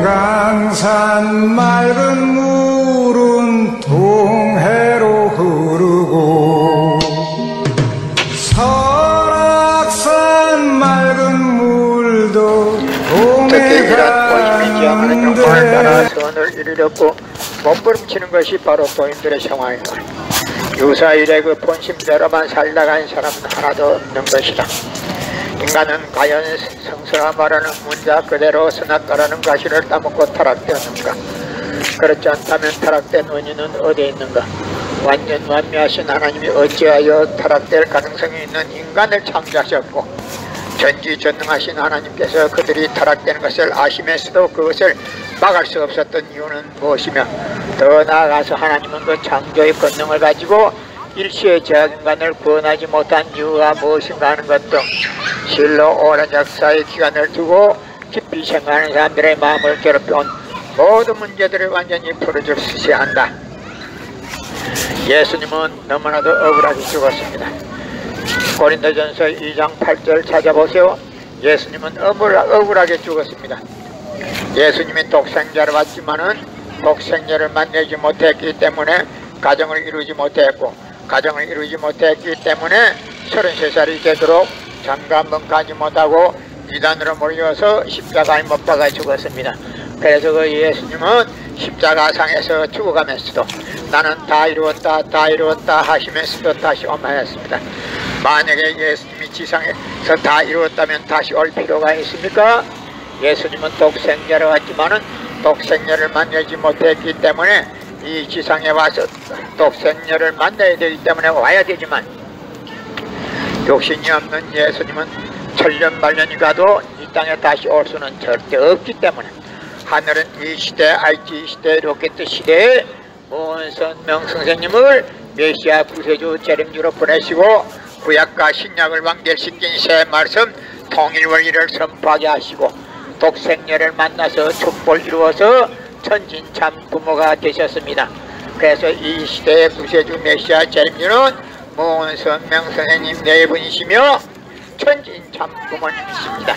금강산 맑은 물은 동해로 흐르고 설악산 맑은 물도 동해 가는데 영광을 따라 선을 이루려고 몸부림치는 것이 바로 도인들의 생활이다. 유사일에 그 본심대로만 살다간 사람은 하나도 없는 것이다. 인간은 과연 성서가 말하는 문자 그대로 선악과라는 가시를 따먹고 타락되었는가? 그렇지 않다면 타락된 원인은 어디에 있는가? 완전 완미하신 하나님이 어찌하여 타락될 가능성이 있는 인간을 창조하셨고 전지전능하신 하나님께서 그들이 타락되는 것을 아시면서도 그것을 막을 수 없었던 이유는 무엇이며, 더 나아가서 하나님은 그 창조의 권능을 가지고 일시의 제약인간을 구원하지 못한 이유가 무엇인가 하는 것도 실로 오랜 역사의 기간을 두고 깊이 생각하는 사람들의 마음을 괴롭혀온 모든 문제들을 완전히 풀어주셔야 한다. 예수님은 너무나도 억울하게 죽었습니다. 고린도전서 2장 8절 찾아보세요. 예수님은 억울하게 죽었습니다. 예수님이 독생자를 받지만은 독생자를 만나지 못했기 때문에 가정을 이루지 못했고, 가정을 이루지 못했기 때문에 33살이 되도록 장가 한번 가지 못하고 이단으로 몰려서 십자가에 못 박아 죽었습니다. 그래서 그 예수님은 십자가상에서 죽어가면서도 나는 다 이루었다 다 이루었다 하시면서도 다시 오마였습니다. 만약에 예수님이 지상에서 다 이루었다면 다시 올 필요가 있습니까? 예수님은 독생자를 왔지만은 독생자를 만나지 못했기 때문에 이 지상에 와서 독생자를 만나야 되기 때문에 와야 되지만, 욕심이 없는 예수님은 천년 만년이 가도 이 땅에 다시 올 수는 절대 없기 때문에 하늘은 이 시대, IT 시대, 로켓 시대에 문선명 선생님을 메시아 구세주 재림주로 보내시고 구약과 신약을 완결시킨 새 말씀 통일 원리를 선포하게 하시고 독생녀를 만나서 축복을 이루어서 천진참 부모가 되셨습니다. 그래서 이 시대의 구세주 메시아 재림주는 문선명 선생님 네 분이시며 천진참 부모님이십니다.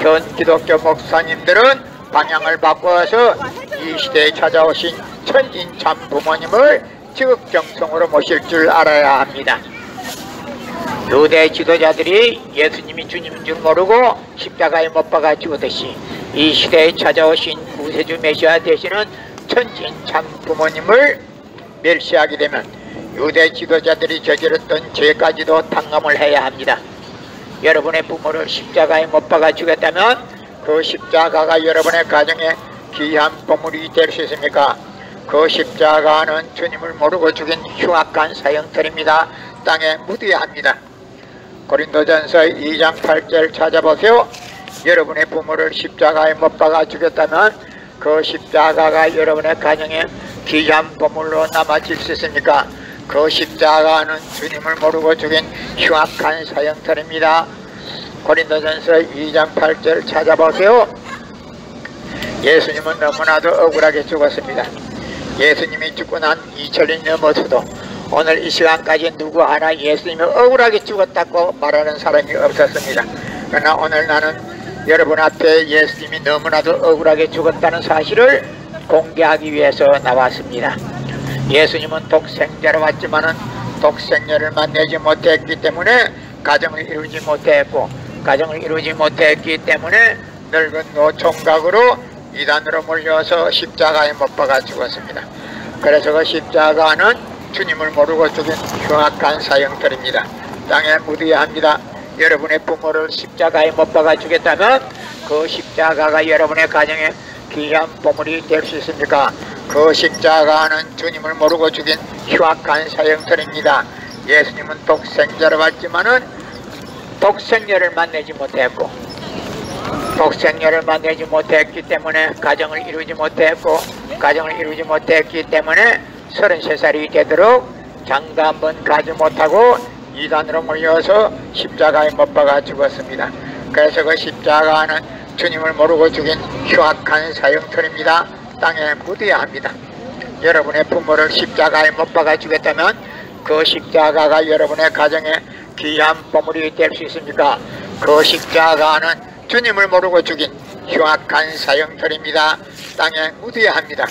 현 기독교 목사님들은 방향을 바꿔서 이 시대에 찾아오신 천진참 부모님을 지극정성으로 모실 줄 알아야 합니다. 유대 지도자들이 예수님이 주님인 줄 모르고 십자가에 못 박아 죽었듯이 이 시대에 찾아오신 구세주 메시아 되시는 천진참 부모님을 멸시하게 되면 유대 지도자들이 저질렀던 죄까지도 탕감을 해야 합니다. 여러분의 부모를 십자가에 못 박아 죽였다면 그 십자가가 여러분의 가정에 귀한 보물이 될 수 있습니까? 그 십자가는 주님을 모르고 죽인 흉악한 사형들입니다. 땅에 묻어야 합니다. 고린도전서 2장 8절 찾아보세요. 여러분의 부모를 십자가에 못 박아 죽였다면 그 십자가가 여러분의 가정에 귀한 보물로 남아질 수 있습니까? 그 십자가는 주님을 모르고 죽인 흉악한 사형들입니다. 고린도전서 2장 8절 찾아보세요. 예수님은 너무나도 억울하게 죽었습니다. 예수님이 죽고 난 2000년이 넘어서도 오늘 이 시간까지 누구 하나 예수님이 억울하게 죽었다고 말하는 사람이 없었습니다. 그러나 오늘 나는 여러분 앞에 예수님이 너무나도 억울하게 죽었다는 사실을 공개하기 위해서 나왔습니다. 예수님은 독생자로 왔지만은 독생녀를 만나지 못했기 때문에 가정을 이루지 못했고, 가정을 이루지 못했기 때문에 늙은 노총각으로 이단으로 몰려서 십자가에 못 박아 죽었습니다. 그래서 그 십자가는 주님을 모르고 죽인 흉악한 사형들입니다. 땅에 묻어야 합니다. 여러분의 부모를 십자가에 못 박아 주겠다면 그 십자가가 여러분의 가정에 귀한 보물이 될 수 있습니까? 그 십자가는 주님을 모르고 죽인 흉악한 사형들입니다. 예수님은 독생자로 왔지만은 독생녀를 만나지 못했고, 독생녀를 만나지 못했기 때문에 가정을 이루지 못했고, 가정을 이루지 못했기 때문에 33살이 되도록 장가 한번 가지 못하고 이단으로 몰려서 십자가에 못 박아 죽었습니다. 그래서 그 십자가는 주님을 모르고 죽인 흉악한 사형터입니다. 땅에 묻어야 합니다. 여러분의 부모를 십자가에 못 박아 주겠다면 그 십자가가 여러분의 가정에 귀한 보물이 될 수 있습니까? 그 십자가는 주님을 모르고 죽인 흉악한 사형터입니다. 땅에 묻어야 합니다.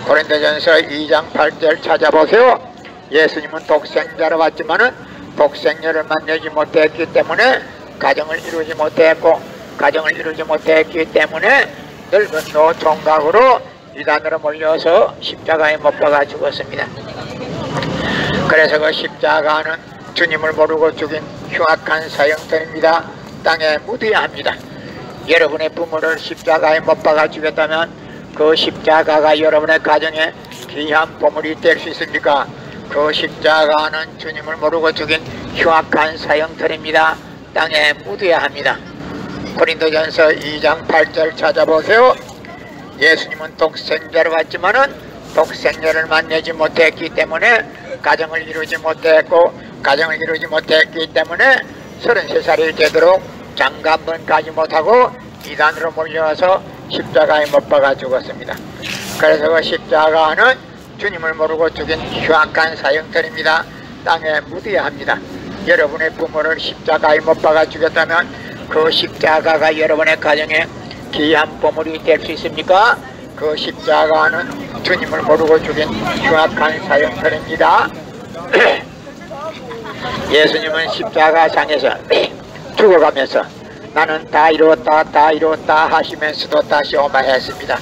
고린도전서 2장 8절 찾아보세요. 예수님은 독생자로 왔지만은 독생녀를 만나지 못했기 때문에 가정을 이루지 못했고, 가정을 이루지 못했기 때문에 늙은 노총각으로 이단으로 몰려서 십자가에 못 박아 죽었습니다. 그래서 그 십자가는 주님을 모르고 죽인 흉악한 사형들입니다. 땅에 묻어야 합니다. 여러분의 부모를 십자가에 못 박아 주겠다면 그 십자가가 여러분의 가정에 귀한 보물이 될 수 있습니까? 그 십자가는 주님을 모르고 죽인 흉악한 사형들입니다. 땅에 묻어야 합니다. 고린도전서 2장 8절 찾아보세요. 예수님은 독생자로 왔지만은 독생녀를 만나지 못했기 때문에 가정을 이루지 못했고, 가정을 이루지 못했기 때문에 33살이 되도록 장가 한번 가지 못하고 이단으로 몰려와서 십자가에 못 박아 죽었습니다. 그래서 그 십자가는 주님을 모르고 죽인 흉악한 사형들입니다. 땅에 묻어야 합니다. 여러분의 부모를 십자가에 못 박아 주겠다면 그 십자가가 여러분의 가정에 귀한 보물이 될 수 있습니까? 그 십자가는 주님을 모르고 죽인 흉악한 사형들입니다. 예수님은 십자가상에서 죽어가면서 나는 다 이루었다, 다 이루었다 하시면서도 다시 오마했습니다.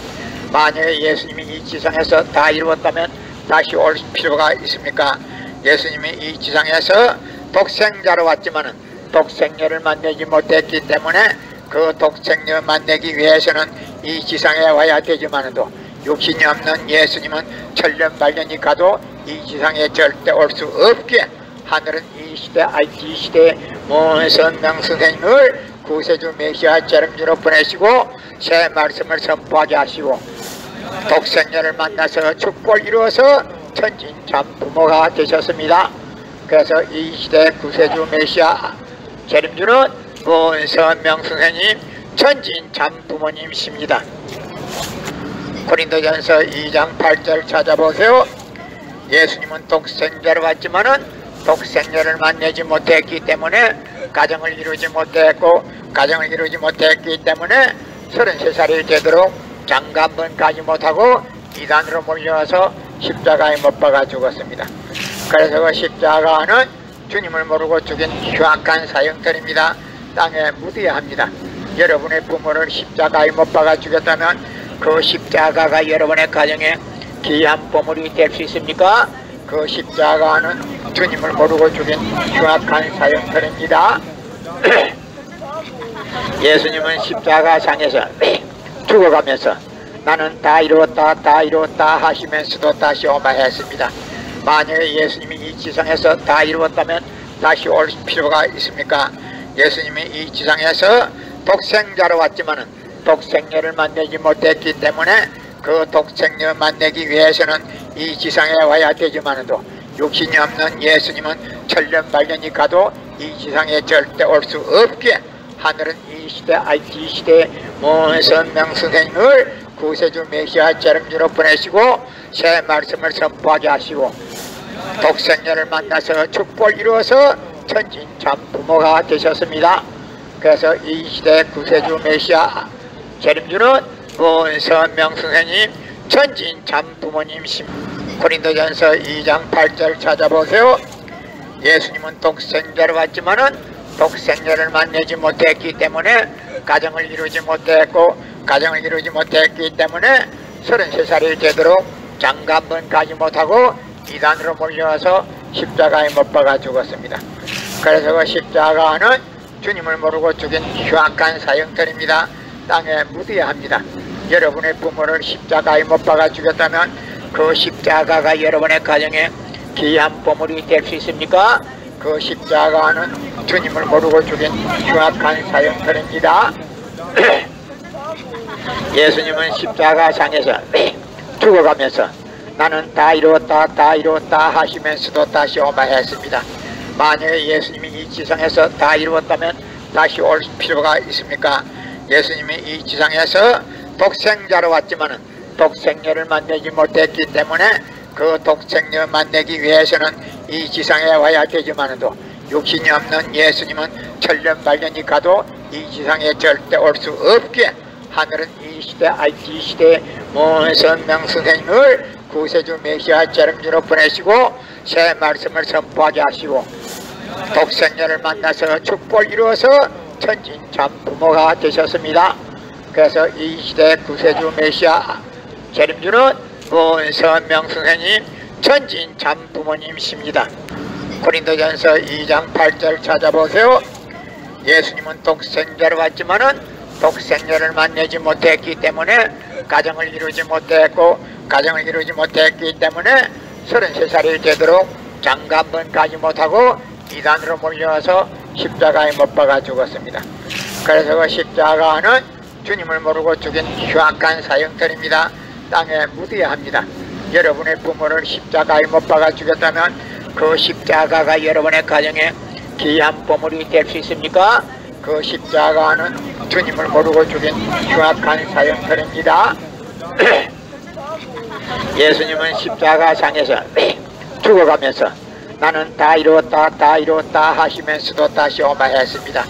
만약에 예수님이 이 지상에서 다 이루었다면 다시 올 필요가 있습니까? 예수님이 이 지상에서 독생자로 왔지만은 독생녀를 만나지 못했기 때문에 그 독생녀 만나기 위해서는 이 지상에 와야 되지만도 육신이 없는 예수님은 천년만년이 가도 이 지상에 절대 올 수 없게 하늘은 이 시대, 이 시대에 문선명 선생님을 구세주 메시아 재림주로 보내시고 새 말씀을 선포하게 하시고 독생녀를 만나서 축복을 이루어서 천진참부모가 되셨습니다. 그래서 이 시대 구세주 메시아 재림주는 문선명 선생님 천진참부모님이십니다. 고린도전서 2장 8절 찾아보세요. 예수님은 독생자로 왔지만은 독생녀를 만나지 못했기 때문에 가정을 이루지 못했고, 가정을 이루지 못했기 때문에 33살이 되도록 장가 한번 가지 못하고 이단으로 몰려와서 십자가에 못 박아 죽었습니다. 그래서 그 십자가는 주님을 모르고 죽인 흉악한 사형들입니다. 땅에 묻어야 합니다. 여러분의 부모를 십자가에 못 박아 주겠다면 그 십자가가 여러분의 가정에 귀한 보물이 될 수 있습니까? 그 십자가는 주님을 모르고 죽인 흉악한 사형들입니다. 예수님은 십자가상에서 죽어가면서 나는 다 이루었다, 다 이루었다 하시면서도 다시 오마했습니다. 만약에 예수님이 이 지상에서 다 이루었다면 다시 올 필요가 있습니까? 예수님이 이 지상에서 독생자로 왔지만은 독생녀를 만나지 못했기 때문에 그 독생녀 만나기 위해서는 이 지상에 와야 되지만도 육신이 없는 예수님은 천년만년이 가도 이 지상에 절대 올 수 없게 하늘은 이 시대 IT 시대 문선명 선생님을 구세주 메시아 재림주로 보내시고 새 말씀을 선포하게 하시고 독생녀를 만나서 축복을 이루어서 천진참 부모가 되셨습니다. 그래서 이 시대 구세주 메시아 재림주는 문선명 선생님 천진참 부모님이십니다. 고린도전서 2장 8절 찾아보세요. 예수님은 독생자로 왔지만은 독생자를 만나지 못했기 때문에 가정을 이루지 못했고 가정을 이루지 못했기 때문에 33살이 되도록 장가한번 가지 못하고 이단으로 몰려와서 십자가에 못 박아 죽었습니다. 그래서 그 십자가는 주님을 모르고 죽인 흉악한 사형들입니다. 땅에 묻어야 합니다. 여러분의 부모를 십자가에 못 박아 죽였다면 그 십자가가 여러분의 가정에 귀한 보물이 될 수 있습니까? 그 십자가는 주님을 모르고 죽인 흉악한 사형들입니다. 예수님은 십자가상에서 죽어가면서 나는 다 이루었다 다 이루었다 하시면서도 다시 오마했습니다. 만약에 예수님이 이 지상에서 다 이루었다면 다시 올 필요가 있습니까? 예수님이 이 지상에서 독생자로 왔지만은 독생녀를 만나지 못했기 때문에 그 독생녀 만나기 위해서는 이 지상에 와야 되지만도 육신이 없는 예수님은 천년만년이 가도 이 지상에 절대 올 수 없게 하늘은 이 시대 IT 시대 문선명 선생님을 구세주 메시아 재림주로 보내시고 새 말씀을 선포하게 하시고 독생녀를 만나서 축복을 이루어서 천진참 부모가 되셨습니다. 그래서 이 시대 구세주 메시아 재림주는 문선명 선생님 천진참 부모님이십니다. 고린도전서 2장 8절 찾아보세요. 예수님은 독생자로 왔지만은 독생녀를 만나지 못했기 때문에 가정을 이루지 못했고 가정을 이루지 못했기 때문에 33살이 되도록 장가한번 가지 못하고 이단으로 몰려와서 십자가에 못 박아 죽었습니다. 그래서 그 십자가는 주님을 모르고 죽인 흉악한 사형들입니다. 땅에 묻어야 합니다. 여러분의 부모를 십자가에 못 박아 죽였다면 그 십자가가 여러분의 가정에 귀한 보물이 될 수 있습니까? 그 십자가는 주님을 모르고 죽인 흉악한 사형들입니다. 예수님은 십자가상에서 죽어가면서 나는 다 이루었다 다 이루었다 하시면서도 다시 오마했습니다.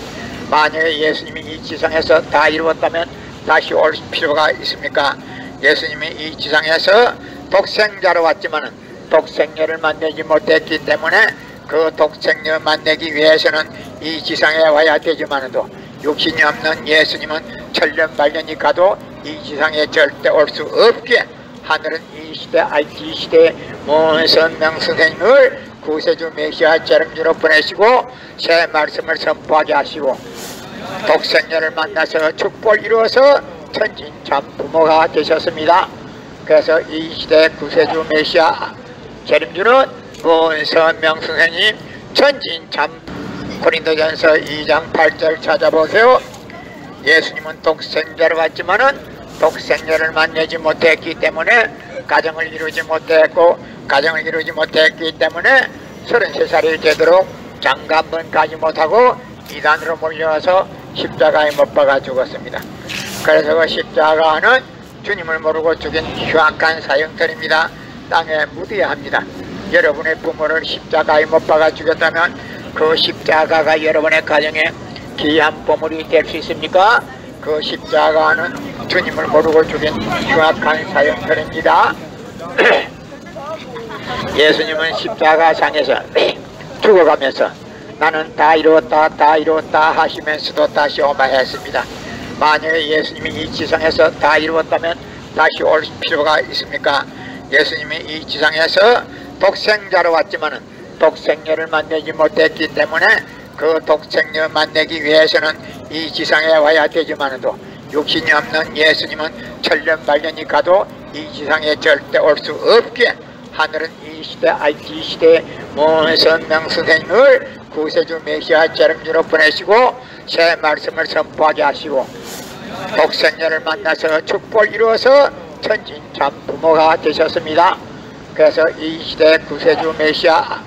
만약에 예수님이 이 지상에서 다 이루었다면 다시 올 필요가 있습니까? 예수님이 이 지상에서 독생자로 왔지만은 독생녀를 만나지 못했기 때문에 그 독생녀 만나기 위해서는 이 지상에 와야 되지만도 육신이 없는 예수님은 천년만년이 가도 이 지상에 절대 올 수 없게 하늘은 이 시대 IT 시대 문선명 선생님을 구세주 메시아 재림주로 보내시고 새 말씀을 선포하게 하시고 독생녀를 만나서 축복을 이루어서 천진참 부모가 되셨습니다. 그래서 이 시대 구세주 메시아 재림주는 문선명 선생님 천진참 고린도전서 2장 8절 찾아보세요. 예수님은 독생자로 왔지만은 독생녀를 만나지 못했기 때문에 가정을 이루지 못했고 가정을 이루지 못했기 때문에 33살이 되도록 장가한번 가지 못하고 이단으로 몰려와서 십자가에 못 박아 죽었습니다. 그래서 그 십자가는 주님을 모르고 죽인 흉악한 사형들입니다. 땅에 묻어야 합니다. 여러분의 부모를 십자가에 못 박아 죽였다면 그 십자가가 여러분의 가정에 귀한 보물이 될 수 있습니까? 그 십자가는 주님을 모르고 죽인 흉악한 사형들입니다. 예수님은 십자가상에서 죽어가면서 나는 다 이루었다 다 이루었다 하시면서도 다시 오마했습니다. 만약에 예수님이 이 지상에서 다 이루었다면 다시 올 필요가 있습니까? 예수님이 이 지상에서 독생자로 왔지만은 독생녀를 만나지 못했기 때문에 그 독생녀 만나기 위해서는 이 지상에 와야 되지만도 육신이 없는 예수님은 천년만년이 가도 이 지상에 절대 올 수 없게 하늘은 이 시대 IT 시대 문선명 선생님을 구세주 메시아 재림주로 보내시고 새 말씀을 선포하게 하시고 독생녀를 만나서 축복을 이루어서 천진참 부모가 되셨습니다. 그래서 이 시대 구세주 메시아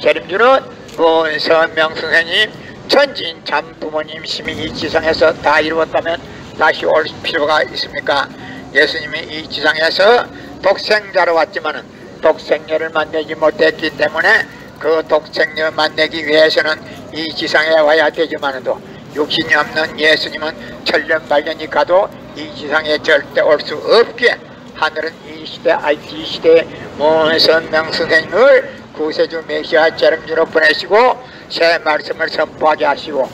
재림주는 문선명 선생님 천진 참 부모님심이 이 지상에서 다 이루었다면 다시 올 필요가 있습니까? 예수님이 이 지상에서 독생자로 왔지만은 독생녀를 만나지 못했기 때문에 그 독생녀 만나기 위해서는 이 지상에 와야 되지만도 육신이 없는 예수님은 천년만년이 가도 이 지상에 절대 올 수 없기에 하늘은 이 시대 IT 시대에 문선명 선생님을 구세주 메시아 재림주로 보내시고 새 말씀을 선포하게 하시고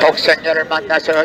독생녀를 만나서